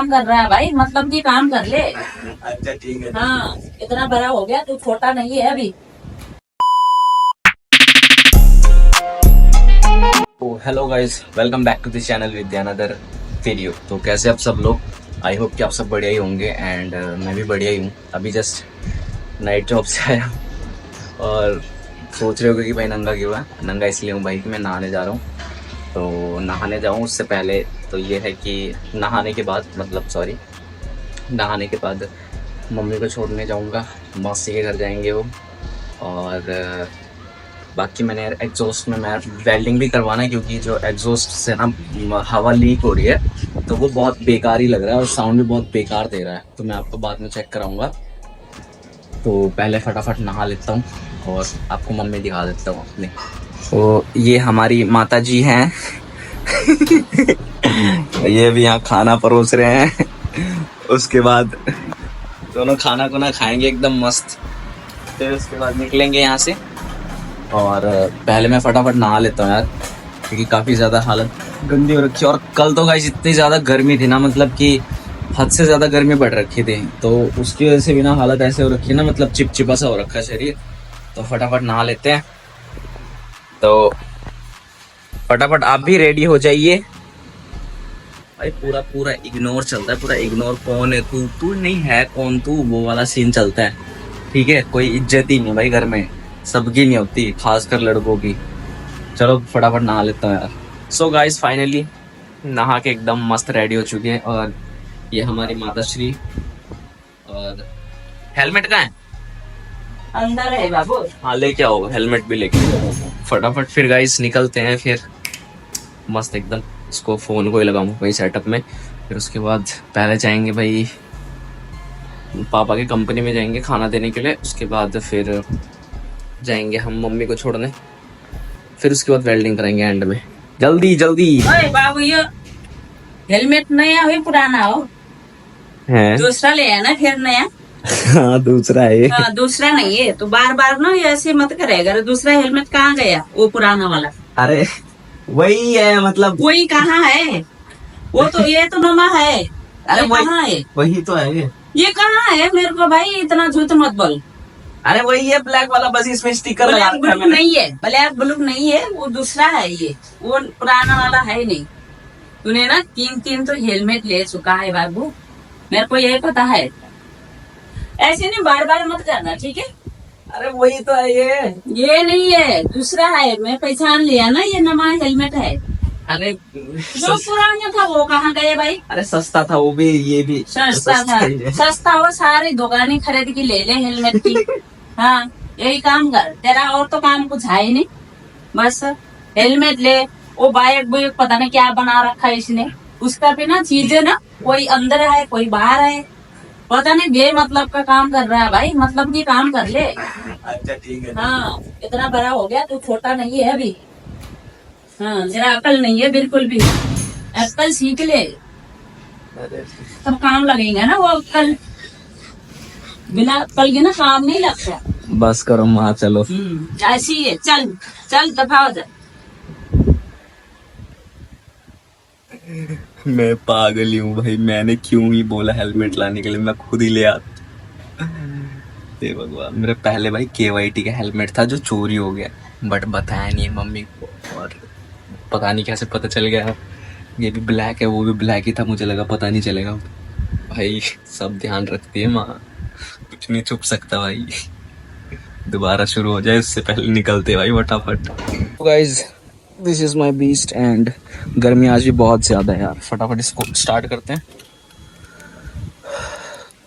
काम कर रहा है भाई, मतलब कि काम कर ले। अच्छा ठीक है। हाँ, इतना बड़ा हो गया, तू छोटा नहीं है अभी। तो hello guys, welcome back to this channel with another video. तो कैसे आप सब लोग? आई होप कि आप सब बढ़िया ही होंगे एंड मैं भी बढ़िया ही हूँ। अभी जस्ट नाइट जॉब से आया हूँ और सोच रहे हो कि भाई नंगा क्यों है। नंगा इसलिए हूँ भाई कि मैं नहाने जा रहा हूँ। तो नहाने जाऊँ उससे पहले तो ये है कि नहाने के बाद नहाने के बाद मम्मी को छोड़ने जाऊँगा, मौसी के घर जाएंगे वो। और बाकी मैंने यार एग्जॉस्ट में मैं वेल्डिंग भी करवाना है, क्योंकि जो एग्जॉस्ट से ना हवा लीक हो रही है तो वो बहुत बेकार ही लग रहा है और साउंड भी बहुत बेकार दे रहा है। तो मैं आपको बाद में चेक कराऊंगा। तो पहले फटाफट नहा लेता हूँ और आपको मम्मी दिखा देता हूँ अपने। तो ये हमारी माता जी हैं ये भी यहाँ खाना परोस रहे हैं। उसके बाद दोनों खाना को ना खाएंगे एकदम मस्त। फिर उसके बाद निकलेंगे यहाँ से। और पहले मैं फटाफट नहा लेता हूँ यार, क्योंकि काफ़ी ज़्यादा हालत गंदी हो रखी है। और कल तो गाइस इतनी ज़्यादा गर्मी थी ना, मतलब कि हद से ज़्यादा गर्मी बढ़ रखी थी, तो उसकी वजह से भी ना हालत ऐसे हो रखी है ना, मतलब चिपचिपा सा हो रखा है शरीर। तो फटाफट नहा लेते हैं। तो फटाफट आप भी रेडी हो जाइए भाई। पूरा पूरा इग्नोर चलता है, पूरा इग्नोर। कौन है तू, तू नहीं है कौन तू, वो वाला सीन चलता है। ठीक है, कोई इज्जत ही नहीं भाई घर में, सबकी नहीं होती, खासकर लड़कों की। चलो फटाफट नहा लेता हूँ यार। सो गाइस फाइनली नहा के एकदम मस्त रेडी हो चुके हैं। और ये हमारी माता श्री। और हेलमेट कहाँ है? अंदर है बाबू। हाँ लेके आओ, हेलमेट भी लेके आओ। फटाफट फिर गाइस निकलते हैं। फिर मस्त एकदम इसको फ़ोन को ही लगाऊंगा भाई सेटअप में। फिर उसके बाद पहले जाएंगे भाई पापा की कंपनी में, जाएंगे खाना देने के लिए। उसके बाद फिर जाएंगे हम मम्मी को छोड़ने। फिर उसके बाद वेल्डिंग करेंगे एंड में। जल्दी जल्दी। ओए बाबू, ये हेलमेट नया हो पुराना हो? है दूसरा ले आना फिर नया। हाँ दूसरा है। हाँ, दूसरा नहीं है तो बार बार ना ऐसे मत करेगा। दूसरा हेलमेट कहाँ गया वो पुराना वाला? अरे वही है, मतलब वही कहाँ है? वो तो ये तो नमा है। अरे कहाँ है? वही तो है। ये कहाँ है? मेरे को भाई इतना झूठ मत बोल। अरे वही है ब्लैक वाला, बस इसमें स्टिकर लगा ब्लैक रखा है ब्लू मैंने। नहीं है, ब्लैक ब्लू नहीं है, वो दूसरा है। ये वो पुराना वाला है नहीं। तूने ना तीन तीन तो हेलमेट ले चुका है बाबू, मेरे को यही पता है। ऐसे नहीं बार बार मत करना, ठीक है? अरे वही तो है ये नहीं है, दूसरा है। मैं पहचान लिया ना, ये नया हेलमेट है। अरे जो पुराना था वो कहाँ गए भाई? अरे सस्ता था वो भी, ये भी सस्ता था। ही है। सस्ता हो, सारी दुकानें खरीद के ले ले हेलमेट की। हाँ, यही काम कर तेरा, और तो काम कुछ है ही नहीं। बस हेलमेट ले। वो बाइक बुक पता नहीं क्या बना रखा है इसने, उसका भी ना चीजें ना कोई अंदर है कोई बाहर है, पता नहीं बे मतलब का काम कर रहा है भाई। मतलब की काम कर ले। अच्छा ठीक है। हाँ, इतना बड़ा हो गया, तू छोटा नहीं है अभी। हाँ, तेरा अकल नहीं है बिल्कुल भी। अकल सीख ले तब काम लगेगा ना। वो अकल बिना अकल के ना काम नहीं लगता। बस करो माँ, चलो। ऐसी है। चल चल दफा हो जा। मैं पागल ही हूँ भाई, मैंने क्यों ही बोला हेलमेट लाने के लिए, मैं खुद ही ले आता। हे भगवान, मेरे पहले भाई KYT का हेलमेट था जो चोरी हो गया, बट बताया नहीं है मम्मी को। और पता नहीं कैसे पता चल गया। ये भी ब्लैक है, वो भी ब्लैक ही था, मुझे लगा पता नहीं चलेगा। भाई सब ध्यान रखती है माँ, कुछ नहीं छुप सकता भाई। दोबारा शुरू हो जाए उससे पहले निकलते भाई फटाफट। Guys this is my beast and गर्मी आज भी बहुत ज़्यादा है यार। फटाफट इसको स्टार्ट करते हैं।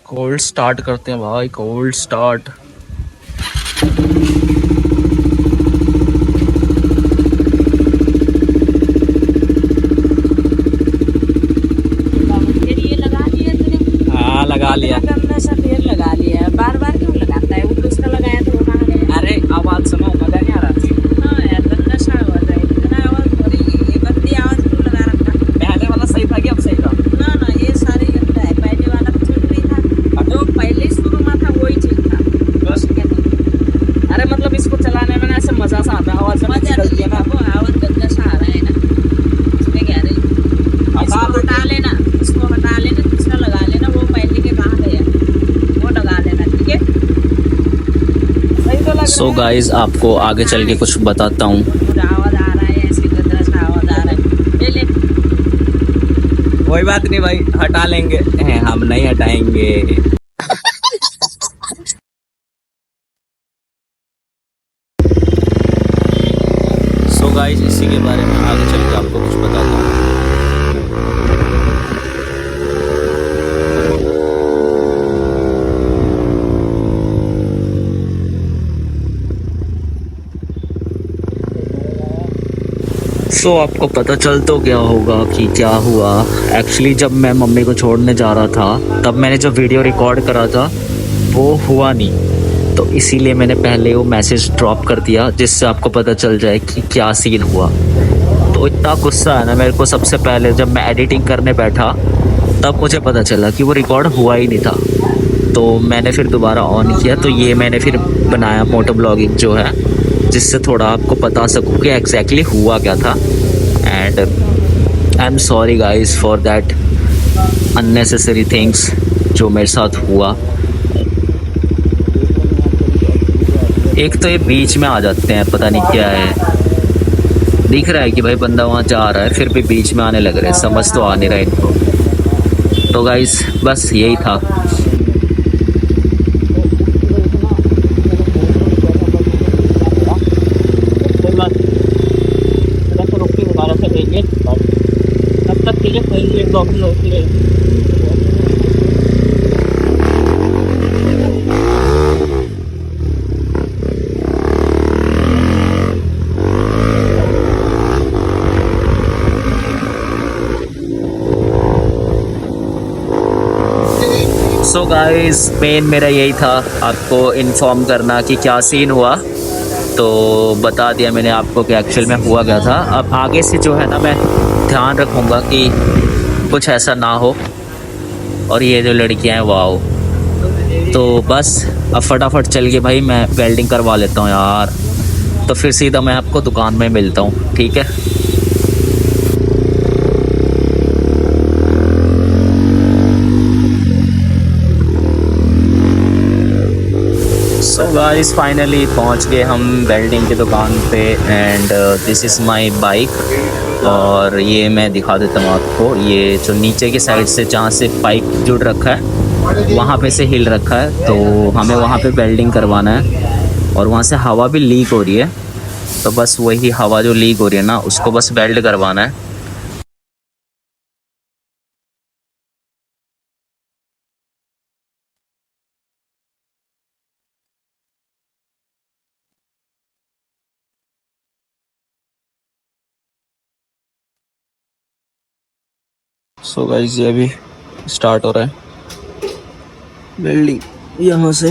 कोल्ड स्टार्ट करते हैं भाई, कोल्ड स्टार्ट। ये लगा लिया तूने? हाँ लगा लिया। गंदा सा तेल लगा लिया, बार बार क्यों लगाता है? वो दूसरा लगाया तो वो कहाँ गया? अरे आवाज़ सुनो, मजा नहीं आ रहा? हाँ यार, गंदा सा आवाज है। इतना आवाज हो रही है, ये गंदी आवाज क्यों लगा रखा? पहले वाला सही था कि अब सही था? ना ना, ये सारी गंदा है। पहले वाला भी ठीक नहीं था, जो पहले शुरू में था वही ठीक था। बस अरे मतलब इसको चलाने में ना ऐसे मजा सा आता है, आवाज़ से मजा निकलती है ना। वो आवाज गंदा सा आ रहा है ना, इसमें क्या रही? इसको हटा लेना, इसको हटा लेना, दूसरा सो गाइस आपको आगे चल के कुछ बताता हूँ। आवाज आ रहा है, ऐसी गंदा सा आवाज आ रहा है। ले ले। कोई बात नहीं भाई, हटा लेंगे। हम नहीं हटाएंगे। सो गाइस इसी के बारे में आगे चल के आपको कुछ बताता हूँ। सो आपको पता चल तो गया होगा कि क्या हुआ। एक्चुअली जब मैं मम्मी को छोड़ने जा रहा था तब मैंने जो वीडियो रिकॉर्ड करा था वो हुआ नहीं, तो इसीलिए मैंने पहले वो मैसेज ड्रॉप कर दिया जिससे आपको पता चल जाए कि क्या सीन हुआ। तो इतना गुस्सा है ना मेरे को। सबसे पहले जब मैं एडिटिंग करने बैठा तब मुझे पता चला कि वो रिकॉर्ड हुआ ही नहीं था, तो मैंने फिर दोबारा ऑन किया। तो ये मैंने फिर बनाया मोटो ब्लॉगिंग जो है, जिससे थोड़ा आपको बता सकूँ कि एग्जैक्टली हुआ क्या था। And I am sorry guys for that unnecessary things जो मेरे साथ हुआ। एक तो ये बीच में आ जाते हैं, पता नहीं क्या है। दिख रहा है कि भाई बंदा वहाँ जा रहा है, फिर भी बीच में आने लग रहे हैं। समझ तो आ नहीं रहा इनको। तो गाइज बस यही था। सो गाइस मेन मेरा यही था आपको इन्फॉर्म करना कि क्या सीन हुआ। तो बता दिया मैंने आपको कि एक्चुअल में हुआ क्या था। अब आगे से जो है ना मैं ध्यान रखूँगा कि कुछ ऐसा ना हो। और ये जो लड़कियां हैं वाओ। तो बस अब फटाफट चल के भाई मैं वेल्डिंग करवा लेता हूँ यार। तो फिर सीधा मैं आपको दुकान में मिलता हूँ, ठीक है। सो गाइस फाइनली पहुंच गए हम वेल्डिंग की दुकान पे। And this is my bike. और ये मैं दिखा देता हूँ आपको। ये जो नीचे की साइड से जहाँ से पाइप जुड़ रखा है वहाँ पे से हिल रखा है, तो हमें वहाँ पे वेल्डिंग करवाना है। और वहाँ से हवा भी लीक हो रही है, तो बस वही हवा जो लीक हो रही है ना उसको बस वेल्ड करवाना है। सो गाइस ये अभी स्टार्ट हो रहा है वेल्डिंग यहाँ से।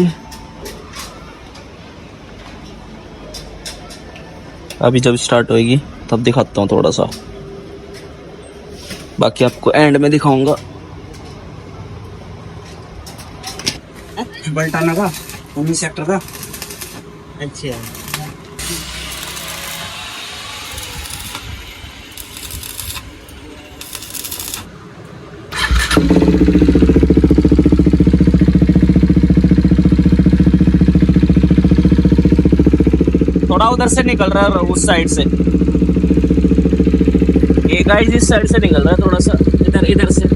अभी जब स्टार्ट होएगी तब दिखाता हूँ थोड़ा सा, बाकी आपको एंड में दिखाऊंगा। बल्टाना का 19 सेक्टर का। अच्छा थोड़ा उधर से निकल रहा है उस साइड से। ये गाइस इस साइड से निकल रहा है थोड़ा सा, इधर से।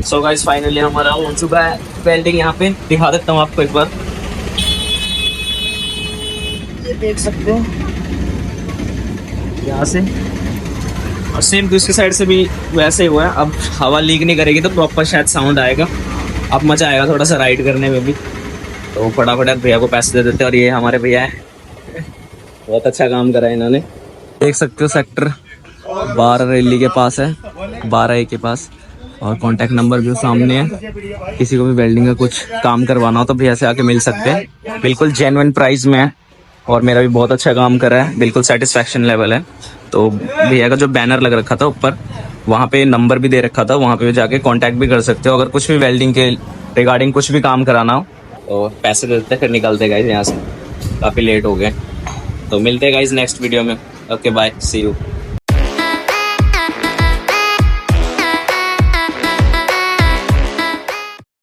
सो गाइस फाइनली हमारा हो चुका है वेल्डिंग। यहाँ पे दिखा देता हूँ आपको एक बार। ये देख सकते हो यहाँ से, और सेम दूसरी साइड से भी वैसे ही हुआ है। अब हवा लीक नहीं करेगी तो प्रॉपर शायद साउंड आएगा। अब मजा आएगा थोड़ा सा राइड करने में भी। तो फटाफट भैया को पैसे दे देते हैं। और ये हमारे भैया है, बहुत अच्छा काम करा है इन्होंने। देख सकते हो सेक्टर 12 रैली के पास है, 12A के पास। और कांटेक्ट नंबर भी सामने है। किसी को भी वेल्डिंग का कुछ काम करवाना हो तो भैया से आके मिल सकते हैं। बिल्कुल जेन्युइन प्राइस में है और मेरा भी बहुत अच्छा काम करा है, बिल्कुल सेटिस्फैक्शन लेवल है। तो भैया का जो बैनर लग रखा था ऊपर, वहाँ पे नंबर भी दे रखा था, वहाँ पे जाके कांटेक्ट भी कर सकते हो। अगर कुछ भी वेल्डिंग के रिगार्डिंग कुछ भी काम कराना हो तो पैसे दे देते फिर निकलते गाइस यहाँ से। काफ़ी लेट हो गए, तो मिलते हैं गाइस नेक्स्ट वीडियो में। Okay bye, see you.